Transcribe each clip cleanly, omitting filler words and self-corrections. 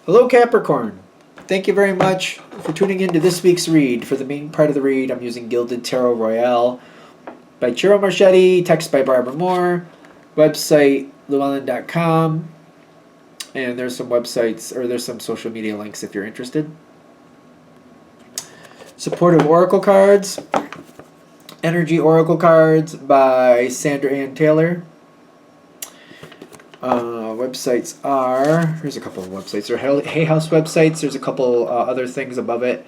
Hello, Capricorn. Thank you very much for tuning in to this week's read. For the main part of the read, I'm using Gilded Tarot Royale by Chiro Marchetti, text by Barbara Moore, website llewellyn.com, and there's some websites, or there's some social media links if you're interested. Supportive Oracle cards, Energy Oracle cards by Sandra Ann Taylor. Websites are, here's a couple of websites. There are Hay House websites. There's a couple other things above it.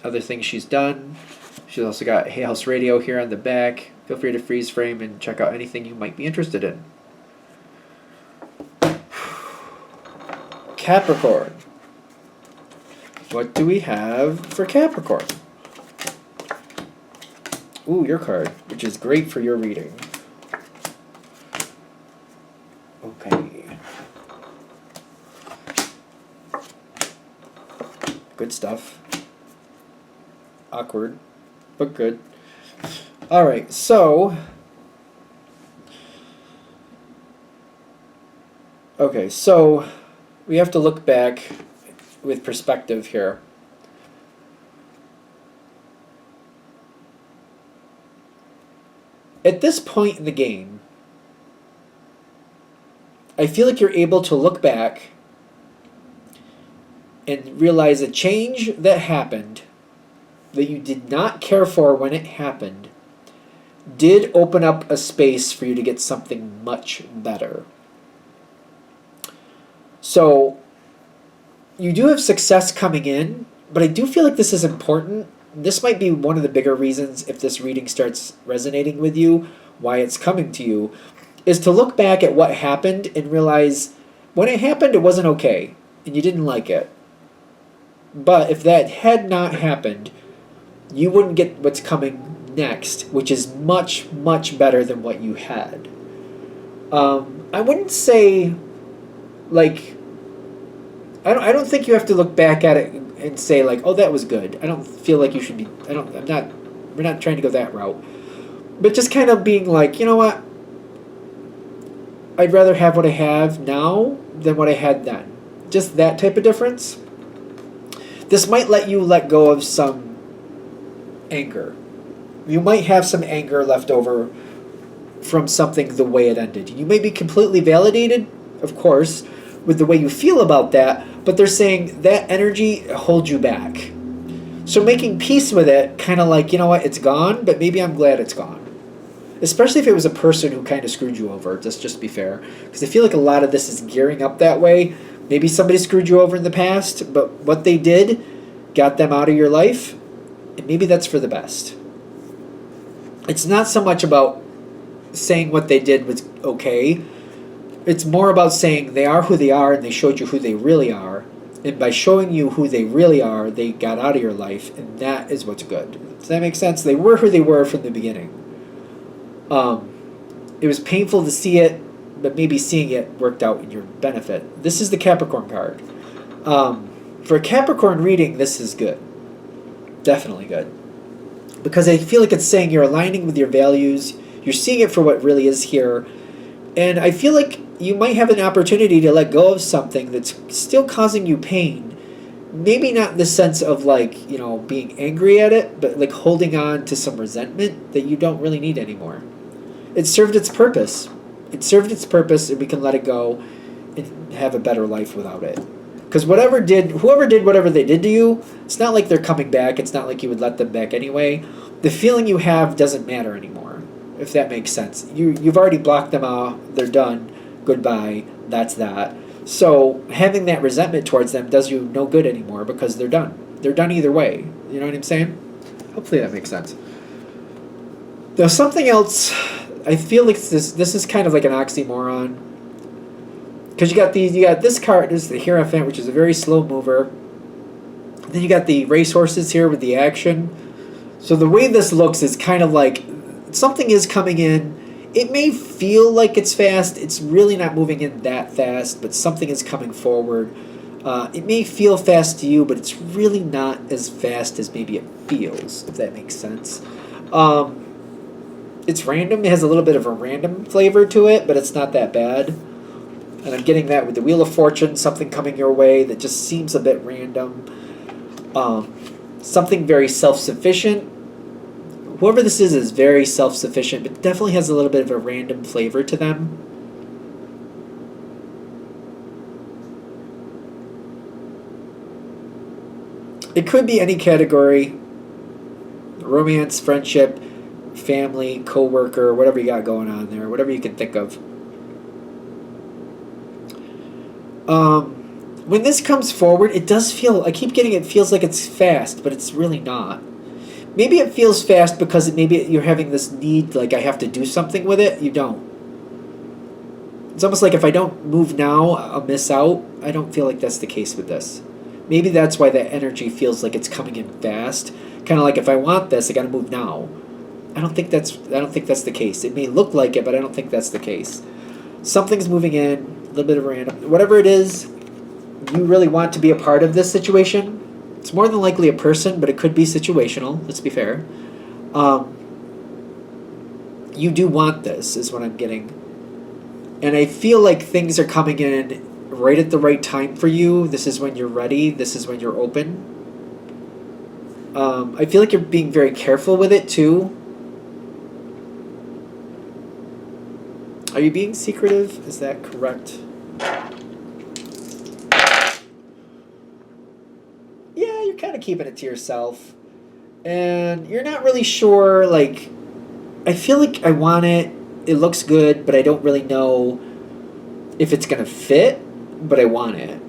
Other things she's done. She's also got Hay House Radio here on the back. Feel free to freeze frame and check out anything you might be interested in. Capricorn. What do we have for Capricorn? Ooh, your card, which is great for your reading. Okay. Good stuff. Awkward, but good. Alright, so... Okay, so we have to look back with perspective here. At this point in the game, I feel like you're able to look back and realize a change that happened that you did not care for when it happened did open up a space for you to get something much better. So you do have success coming in, but I do feel like this is important. This might be one of the bigger reasons, if this reading starts resonating with you, why it's coming to you, is to look back at what happened and realize when it happened it wasn't okay and you didn't like it. But if that had not happened, you wouldn't get what's coming next, which is much, much better than what you had. I wouldn't say, like, I don't think you have to look back at it and say, like, oh, that was good. I don't feel like you should be, we're not trying to go that route. But just kind of being like, you know what? I'd rather have what I have now than what I had then. Just that type of difference. This might let you let go of some anger. You might have some anger left over from something the way it ended. You may be completely validated, of course, with the way you feel about that, but they're saying that energy holds you back. So making peace with it, kind of like, you know what, it's gone, but maybe I'm glad it's gone. Especially if it was a person who kind of screwed you over, just to be fair. Because I feel like a lot of this is gearing up that way. Maybe somebody screwed you over in the past, but what they did got them out of your life, and maybe that's for the best. It's not so much about saying what they did was okay. It's more about saying they are who they are and they showed you who they really are. And by showing you who they really are, they got out of your life, and that is what's good. Does that make sense? They were who they were from the beginning. It was painful to see it, but maybe seeing it worked out in your benefit. This is the Capricorn card. For a Capricorn reading, this is good. Definitely good. Because I feel like it's saying you're aligning with your values, you're seeing it for what really is here, and I feel like you might have an opportunity to let go of something that's still causing you pain. Maybe not in the sense of, like, you know, being angry at it, but like holding on to some resentment that you don't really need anymore. It served its purpose. It served its purpose, and we can let it go and have a better life without it. Because whoever did whatever they did to you, it's not like they're coming back. It's not like you would let them back anyway. The feeling you have doesn't matter anymore, if that makes sense. You've already blocked them out. They're done. Goodbye. That's that. So having that resentment towards them does you no good anymore because they're done. They're done either way. You know what I'm saying? Hopefully that makes sense. Now something else, I feel like this is kind of like an oxymoron. Because you got this card, this is the Hierophant, which is a very slow mover. Then you got the racehorses here with the action. So the way this looks is kind of like something is coming in. It may feel like it's fast. It's really not moving in that fast, but something is coming forward. It may feel fast to you, but it's really not as fast as maybe it feels, if that makes sense. It's random. It has a little bit of a random flavor to it, but it's not that bad. And I'm getting that with the Wheel of Fortune, something coming your way that just seems a bit random. Something very self-sufficient. Whoever this is very self-sufficient, but definitely has a little bit of a random flavor to them. It could be any category. Romance, friendship, family, co-worker, whatever you got going on there, whatever you can think of. When this comes forward, it does feel, I keep getting it feels like it's fast, but it's really not. Maybe it feels fast because maybe you're having this need, like I have to do something with it. You don't. It's almost like if I don't move now, I'll miss out. I don't feel like that's the case with this. Maybe that's why that energy feels like it's coming in fast. Kind of like if I want this, I got to move now. I don't think that's the case. It may look like it, but I don't think that's the case. Something's moving in, a little bit of random. Whatever it is, you really want to be a part of this situation. It's more than likely a person, but it could be situational. Let's be fair. You do want this, is what I'm getting. And I feel like things are coming in right at the right time for you. This is when you're ready. This is when you're open. I feel like you're being very careful with it, too. Are you being secretive? Is that correct? Yeah, you're kind of keeping it to yourself. And you're not really sure, like, I feel like I want it. It looks good, but I don't really know if it's going to fit, but I want it.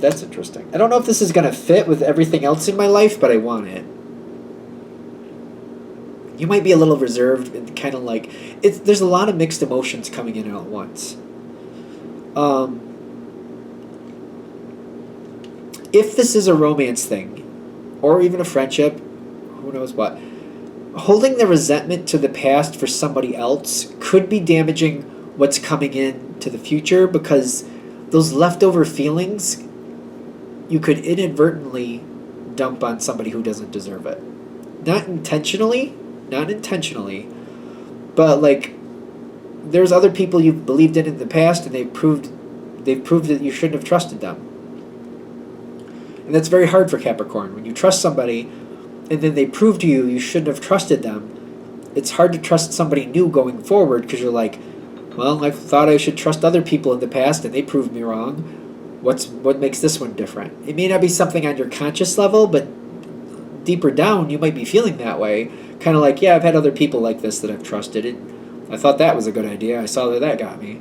That's interesting. I don't know if this is going to fit with everything else in my life, but I want it. You might be a little reserved and kind of like... There's a lot of mixed emotions coming in all at once. If this is a romance thing, or even a friendship, who knows what, holding the resentment to the past for somebody else could be damaging what's coming in to the future, because those leftover feelings you could inadvertently dump on somebody who doesn't deserve it. Not intentionally, but like there's other people you've believed in the past, and they've proved that you shouldn't have trusted them. And that's very hard for Capricorn. When you trust somebody and then they prove to you you shouldn't have trusted them, it's hard to trust somebody new going forward, because you're like, well, I thought I should trust other people in the past and they proved me wrong. What makes this one different? It may not be something on your conscious level, but deeper down you might be feeling that way. Kind of like, yeah, I've had other people like this that I've trusted, and I thought that was a good idea. I saw that got me.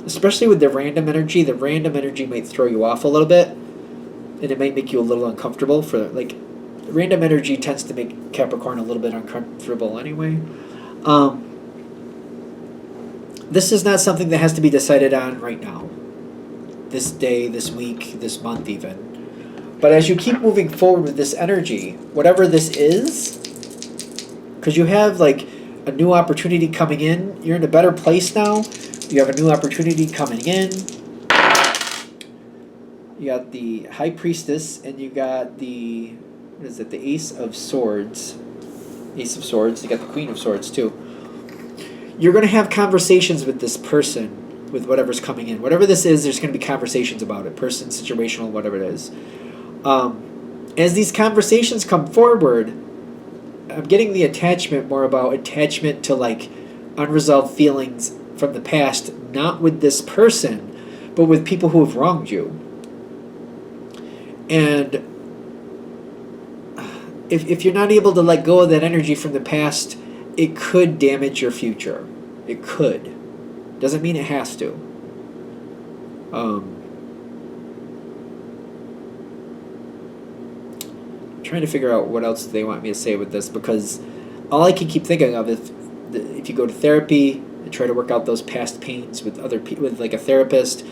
Especially with the random energy might throw you off a little bit, and it might make you a little uncomfortable. Random energy tends to make Capricorn a little bit uncomfortable anyway. This is not something that has to be decided on right now. This day, this week, this month even. But as you keep moving forward with this energy, whatever this is, because you have like a new opportunity coming in, you're in a better place now. You have a new opportunity coming in. You got the High Priestess, and you got the, what is it, the Ace of Swords. Ace of Swords. You got the Queen of Swords too. You're going to have conversations with this person, with whatever's coming in. Whatever this is, there's going to be conversations about it. Person, situational, whatever it is. As these conversations come forward, I'm getting the attachment more about attachment to like unresolved feelings from the past, not with this person, but with people who have wronged you. And if you're not able to let go of that energy from the past, it could damage your future. It could. Doesn't mean it has to. I'm trying to figure out what else they want me to say with this, because all I can keep thinking of is if you go to therapy and try to work out those past pains with other people, with like a therapist,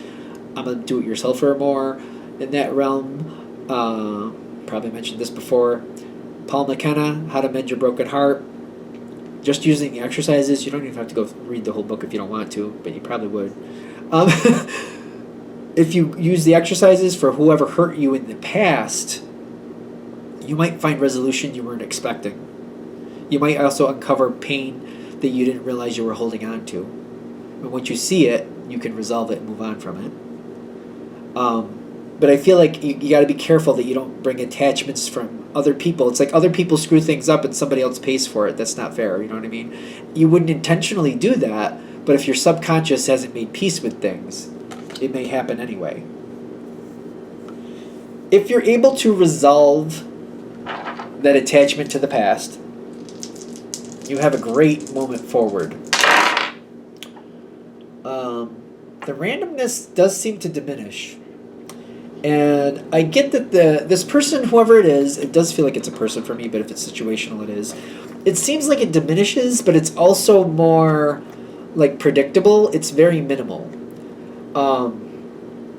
I'm a do-it-yourselfer more in that realm. Probably mentioned this before. Paul McKenna, How to Mend Your Broken Heart. Just using the exercises. You don't even have to go read the whole book if you don't want to, but you probably would. If you use the exercises for whoever hurt you in the past, you might find resolution you weren't expecting. You might also uncover pain that you didn't realize you were holding on to. And once you see it, you can resolve it and move on from it. But I feel like you got to be careful that you don't bring attachments from other people. It's like other people screw things up and somebody else pays for it. That's not fair. You know what I mean? You wouldn't intentionally do that, but if your subconscious hasn't made peace with things, it may happen anyway. If you're able to resolve that attachment to the past, you have a great moment forward. The randomness does seem to diminish. And I get that this person, whoever it is, it does feel like it's a person for me, but if it's situational, it is. It seems like it diminishes, but it's also more like predictable. It's very minimal.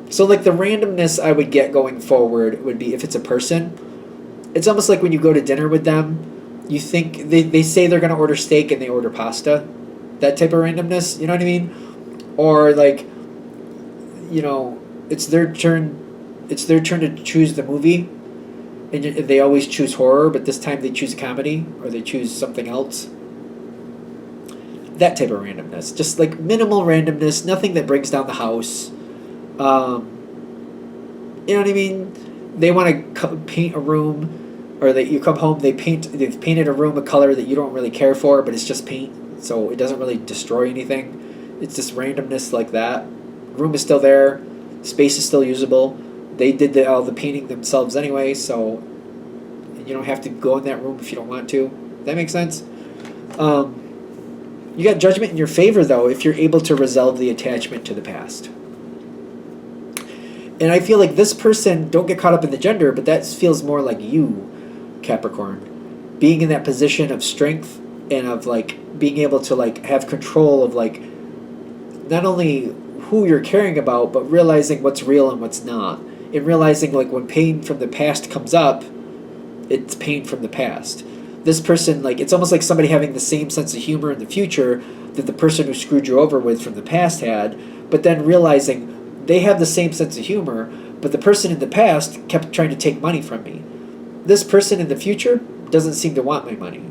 So like the randomness I would get going forward would be if it's a person. It's almost like when you go to dinner with them, you think they say they're going to order steak and they order pasta. That type of randomness, you know what I mean? Or like, you know, it's their turn to choose the movie, and they always choose horror, but this time they choose comedy, or they choose something else. That type of randomness. Just like minimal randomness, nothing that brings down the house. You know what I mean? They want to paint a room, or you come home, they've painted a room a color that you don't really care for, but it's just paint, so it doesn't really destroy anything. It's just randomness like that. Room is still there, space is still usable. They did all the painting themselves anyway, so you don't have to go in that room if you don't want to. That makes sense? You got judgment in your favor, though, if you're able to resolve the attachment to the past. And I feel like this person, don't get caught up in the gender, but that feels more like you, Capricorn. Being in that position of strength and of like being able to like have control of like not only who you're caring about, but realizing what's real and what's not. And realizing like when pain from the past comes up, it's pain from the past. This person, like, it's almost like somebody having the same sense of humor in the future that the person who screwed you over with from the past had, but then realizing they have the same sense of humor, but the person in the past kept trying to take money from me. This person in the future doesn't seem to want my money.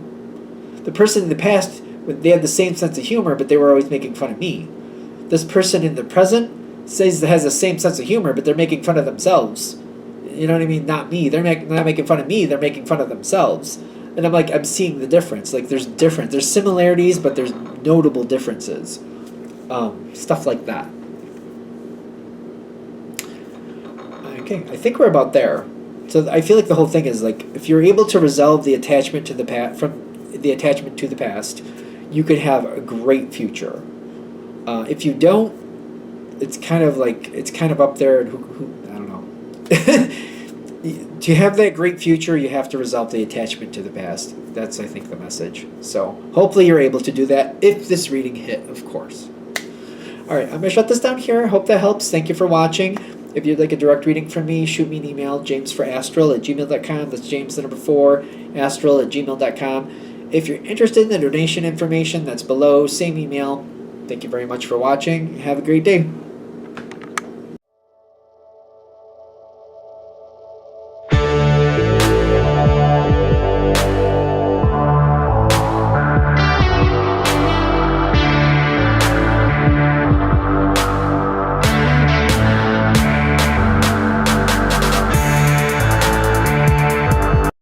The person in the past, they had the same sense of humor, but they were always making fun of me. This person in the present has the same sense of humor, but they're making fun of themselves. You know what I mean? Not me. They're not making fun of me. They're making fun of themselves. And I'm like, I'm seeing the difference. Like, there's similarities, but there's notable differences. Stuff like that. Okay, I think we're about there. So I feel like the whole thing is like, if you're able to resolve the attachment to the past, you could have a great future. If you don't, it's kind of up there. And who I don't know. To have that great future, you have to resolve the attachment to the past. That's, I think, the message. So hopefully you're able to do that if this reading hit, of course. All right, I'm going to shut this down here. I hope that helps. Thank you for watching. If you'd like a direct reading from me, shoot me an email, jamesforastral@gmail.com. That's James, the number 4, astral@gmail.com. If you're interested in the donation information, that's below. Same email. Thank you very much for watching. Have a great day.